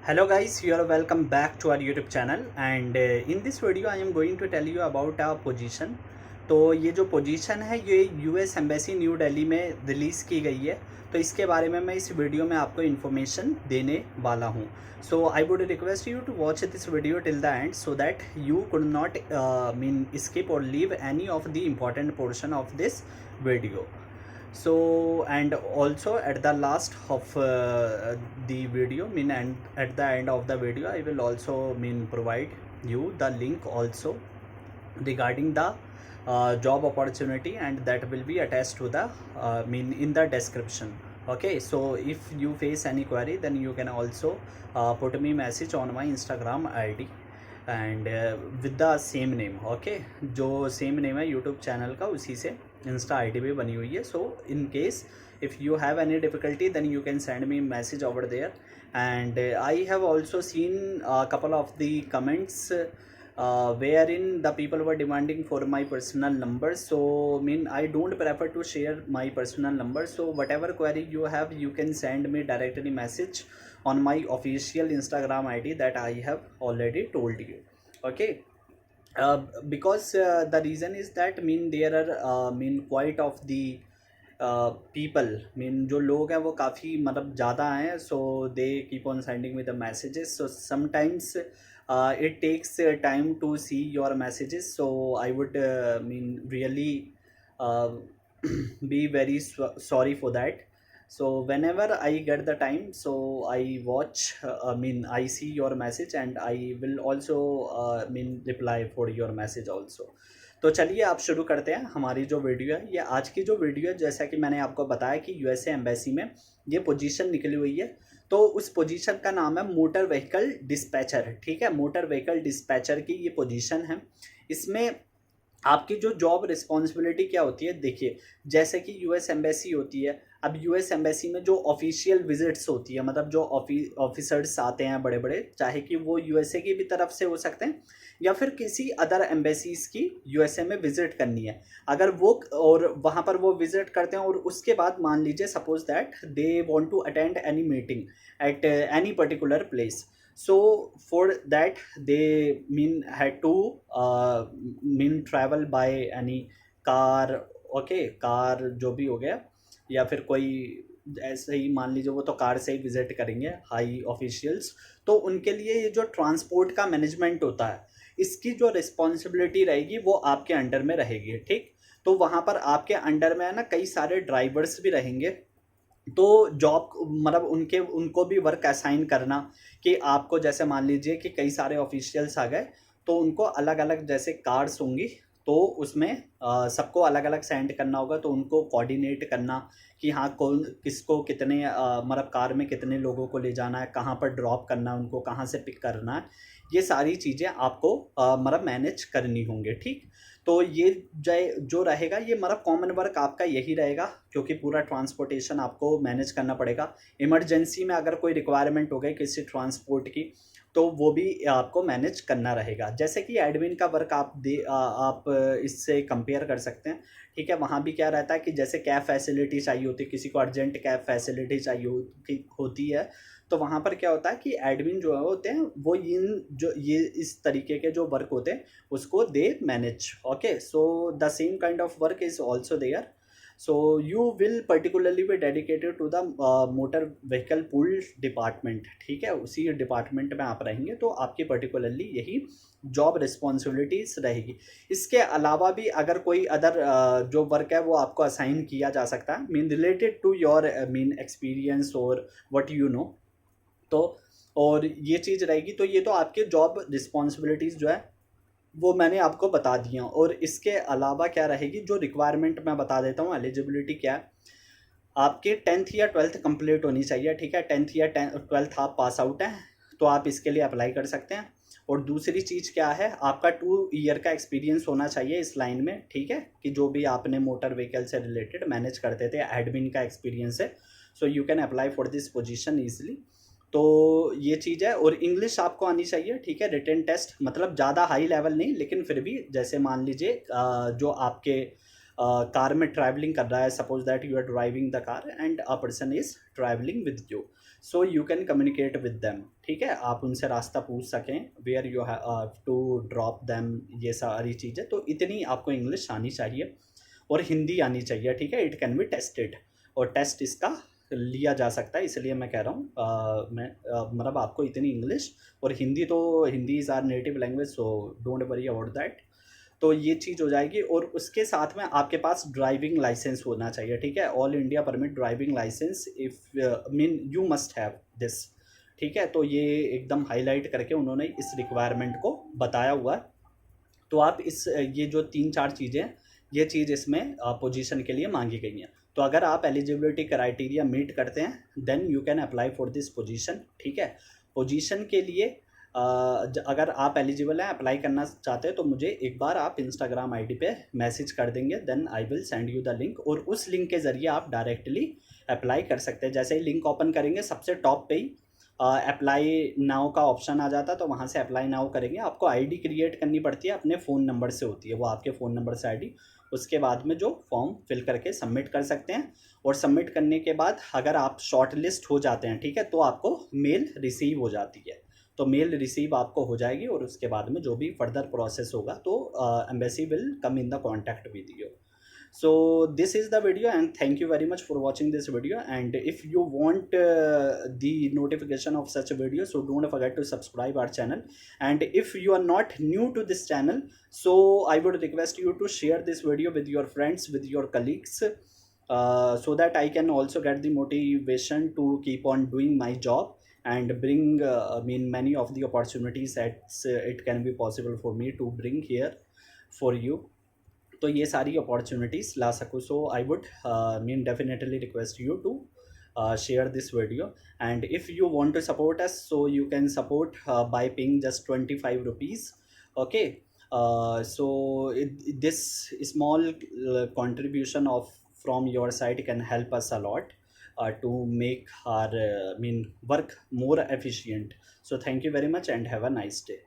Hello guys, you are welcome back to our YouTube channel and in this video I am going to tell you about a position। तो ये जो position है ये US embassy new Delhi में release की गई है। तो इसके बारे में मैं इस वीडियो में आपको इन्फॉर्मेशन देने वाला हूँ। So I would request you to watch this video till the end so that you could not skip or leave any of the important portion of this video. So and also at the last of the video and at the end of the video I will also provide you the link also regarding the job opportunity, and that will be attached to the in the description. Okay, so if you face any query then you can also put me message on my Instagram ID and with the same name. Okay, जो same name है YouTube channel का उसी से insta ID भी बनी हुई है। So in case if you have any difficulty then you can send me message over there. And I have also seen couple of the comments wherein the people were demanding for my personal number. So I don't prefer to share my personal number, so whatever query you have you can send me directly message on my official Instagram ID that I have already told you. Okay, because the reason is that there are quite of the people जो लोग हैं वो काफ़ी मतलब ज़्यादा हैं। So they keep on sending with the messages, so sometimes it takes time to see your messages. So I would really be very sorry for that. So whenever I get the time, so I watch I see your message and I will also reply for your message also. तो चलिए आप शुरू करते हैं हमारी जो video है। ये आज की जो वीडियो है, जैसा कि मैंने आपको बताया कि यूएसए एम्बेसी में ये पोजीशन निकली हुई है। तो उस पोजीशन का नाम है मोटर व्हीकल डिस्पैचर। ठीक है, मोटर व्हीकल डिस्पैचर की ये पोजीशन है। इसमें आपकी जो जॉब रिस्पॉन्सिबिलिटी क्या होती है, देखिए जैसे कि यूएस एम्बेसी होती है। अब यूएस एम्बेसी में जो ऑफिशियल विजिट्स होती है, मतलब जो ऑफिसर्स आते हैं बड़े बड़े, चाहे कि वो यूएसए की भी तरफ से हो सकते हैं या फिर किसी अदर एम्बेसीज की यूएसए में विजिट करनी है, अगर वो और वहाँ पर वो विजिट करते हैं और उसके बाद मान लीजिए suppose that they want to attend any meeting at any particular place. So for that they had to travel by any car। okay, car जो भी हो गया, या फिर कोई ऐसे ही मान लीजिए वो तो कार से ही विजिट करेंगे हाई ऑफिशियल्स। तो उनके लिए ये जो ट्रांसपोर्ट का मैनेजमेंट होता है इसकी जो रिस्पॉन्सिबिलिटी रहेगी वो आपके अंडर में रहेगी। ठीक, तो वहाँ पर आपके अंडर में है ना कई सारे ड्राइवर्स भी रहेंगे। तो जॉब मतलब उनको भी वर्क असाइन करना कि आपको जैसे मान लीजिए कि कई सारे ऑफिशियल्स आ गए तो उनको अलग अलग जैसे कार्ड्स होंगी, तो उसमें सबको अलग अलग सेंड करना होगा। तो उनको कोऑर्डिनेट करना कि हाँ कौन किसको कितने मतलब कार में कितने लोगों को ले जाना है, कहाँ पर ड्रॉप करना है, उनको कहाँ से पिक करना है, ये सारी चीज़ें आपको मतलब मैनेज करनी होंगी। ठीक, तो ये जो रहेगा ये मतलब कॉमन वर्क आपका यही रहेगा, क्योंकि पूरा ट्रांसपोर्टेशन आपको मैनेज करना पड़ेगा। इमरजेंसी में अगर कोई रिक्वायरमेंट हो गई किसी ट्रांसपोर्ट की तो वो भी आपको मैनेज करना रहेगा। जैसे कि एडमिन का वर्क आप इससे कंपेयर कर सकते हैं। ठीक है, वहाँ भी क्या रहता है कि जैसे कैब फैसिलिटी चाहिए होती है, किसी को अर्जेंट कैब फैसिलिटी चाहिए होती है, तो वहाँ पर क्या होता है कि एडमिन जो होते हैं वो ये इस तरीके के जो वर्क होते हैं उसको they manage. Okay, so the same kind of work is also there. So you will particularly be dedicated to the motor vehicle pool department. ठीक है, उसी डिपार्टमेंट में आप रहेंगे तो आपकी पर्टिकुलरली यही जॉब रिस्पॉन्सिबिलिटीज रहेगी। इसके अलावा भी अगर कोई अदर जो वर्क है वो आपको असाइन किया जा सकता है रिलेटेड टू योर एक्सपीरियंस और व्हाट यू नो। तो और ये चीज़ रहेगी। तो ये तो आपके जॉब रिस्पॉन्सिबिलिटीज़ जो है वो मैंने आपको बता दी हैं। और इसके अलावा क्या रहेगी, जो रिक्वायरमेंट मैं बता देता हूँ, एलिजिबिलिटी क्या है। आपके 10th या 12th कंप्लीट होनी चाहिए। ठीक है, 10th या 12th आप पास आउट हैं तो आप इसके लिए अप्लाई कर सकते हैं। और दूसरी चीज़ क्या है, आपका 2 ईयर का एक्सपीरियंस होना चाहिए इस लाइन में। ठीक है, कि जो भी आपने मोटर व्हीकल से रिलेटेड मैनेज करते थे, एडमिन का एक्सपीरियंस है, सो you can apply for this position easily. तो ये चीज़ है। और इंग्लिश आपको आनी चाहिए। ठीक है, रिटन टेस्ट मतलब ज़्यादा हाई लेवल नहीं, लेकिन फिर भी जैसे मान लीजिए जो आपके कार में ट्रैवलिंग कर रहा है, suppose that you are driving the car and a person is travelling with you. So you can communicate with them, ठीक है, आप उनसे रास्ता पूछ सकें, where you have to drop them, ये सारी चीज़ें। तो इतनी आपको इंग्लिश आनी चाहिए और हिंदी आनी चाहिए, ठीक है, इट कैन बी टेस्टेड, और टेस्ट इसका लिया जा सकता है, इसलिए मैं कह रहा हूँ मतलब आपको इतनी इंग्लिश और हिंदी, तो Hindi is our native language, so don't worry about that. तो ये चीज़ हो जाएगी, और उसके साथ में आपके पास ड्राइविंग लाइसेंस होना चाहिए, ठीक है, all India permit driving licence, if mean you must have this, ठीक है। तो ये एकदम हाईलाइट करके उन्होंने इस रिक्वायरमेंट को बताया हुआ है। तो आप इस ये जो 3-4 चीज़ें, ये चीज़ इसमें पोजीशन के लिए मांगी गई हैं। तो अगर आप एलिजिबिलिटी क्राइटेरिया मीट करते हैं then you can apply for this position, ठीक है। पोजीशन के लिए अगर आप एलिजिबल हैं, अप्लाई करना चाहते हैं, तो मुझे एक बार आप इंस्टाग्राम आईडी पे मैसेज कर देंगे, then I will send you the link, और उस लिंक के ज़रिए आप डायरेक्टली अप्लाई कर सकते हैं। जैसे ही लिंक ओपन करेंगे, सबसे टॉप पे ही अप्लाई नाउ का ऑप्शन आ जाता है, तो वहाँ से अप्लाई नाउ करेंगे। आपको आईडी क्रिएट करनी पड़ती है, अपने फ़ोन नंबर से होती है वो, आपके फ़ोन नंबर से आईडी, उसके बाद में जो फॉर्म फिल करके सबमिट कर सकते हैं। और सबमिट करने के बाद अगर आप शॉर्ट लिस्ट हो जाते हैं, ठीक है, तो आपको मेल रिसीव हो जाती है। तो मेल रिसीव आपको हो जाएगी, और उसके बाद में जो भी फर्दर प्रोसेस होगा, तो embassy will come in the contact with you. So this is the video, and thank you very much for watching this video. And if you want the notification of such a video, so don't forget to subscribe our channel. And if you are not new to this channel, so I would request you to share this video with your friends, with your colleagues, so that I can also get the motivation to keep on doing my job and bring I mean many of the opportunities that it can be possible for me to bring here for you, तो ये सारी opportunities ला सकूँ। So I would mean definitely request you to share this video. And if you want to support us, so you can support by paying just 25 rupees, okay. This small contribution of from your side can help us a lot to make our work more efficient. So thank you very much and have a nice day.